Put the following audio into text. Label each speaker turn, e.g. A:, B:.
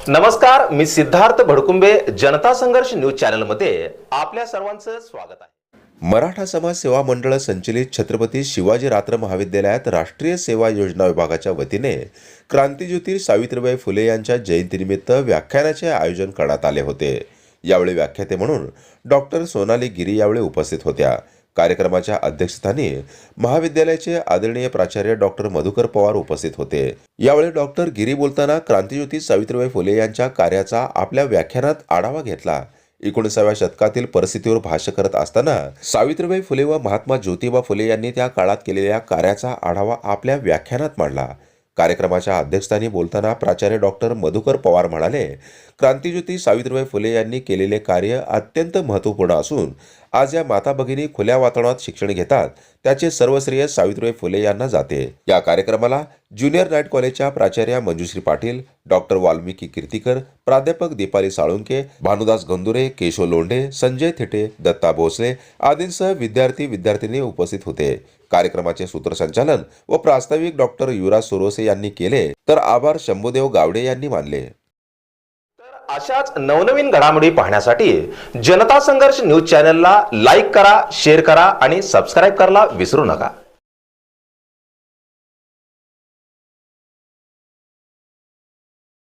A: नमस्कार, मी सिद्धार्थ भडकुंबे जनता संघर्ष न्यूज चॅनलमध्ये आपल्या सर्वांचं स्वागत आहे।
B: मराठा समाज सेवा मंडळ संचलित छत्रपती शिवाजी रात्र महाविद्यालयात राष्ट्रीय सेवा योजना विभागाच्या वतीने क्रांतिज्योती सावित्रीबाई फुले यांच्या जयंतीनिमित्त व्याख्यानाचे आयोजन करण्यात आले होते। यावेळी व्याख्याते म्हणून डॉक्टर सोनाली गिरी यावेळी उपस्थित होत्या। कार्यक्रमाच्या अध्यक्षस्थानी महाविद्यालयाचे आदरणीय प्राचार्य डॉक्टर मधुकर पवार उपस्थित होते। यावेळी डॉक्टर गिरी बोलताना क्रांतिज्योती सावित्रीबाई फुले यांच्या कार्याचा आपल्या व्याख्यानात आढावा घेतला। 19व्या शतकातील परिस्थितीवर भाष्य करत असताना सावित्रीबाई फुले व महात्मा ज्योतिबा फुले यांनी त्या काळात केलेल्या कार्याचा आढावा आपल्या व्याख्यानात मांडला। कार्यक्रमाच्या अध्यक्षस्थानी बोलताना प्राचार्य डॉक्टर मधुकर पवार म्हणाले, क्रांतिज्योती सावित्रीबाई फुले यांनी केलेले कार्य अत्यंत महत्त्वपूर्ण असून आज या माता भगिनी खुल्या वातावरणात शिक्षण घेतात, त्याचे सर्व श्रेय सावित्रीबाई फुले यांना जाते। या कार्यक्रमाला ज्युनियर नाईट कॉलेजच्या प्राचार्या मंजुश्री पाटील, डॉक्टर वाल्मिकी कीर्तिकर, प्राध्यापक दीपाली साळुंके, भानुदास गंदुरे, केशव लोंढे, संजय थिटे, दत्ता भोसले आदींसह विद्यार्थी उपस्थित होते। कार्यक्रमाचे सूत्रसंचालन व प्रास्ताविक डॉक्टर युवराज सोरोसे यांनी केले, तर आभार शंभूदेव गावडे यांनी मानले।
A: अशाच नवनवीन घडामोडी पाहण्यासाठी जनता संघर्ष न्यूज चॅनलला लाईक करा, शेअर करा आणि सबस्क्राईब करायला विसरू नका।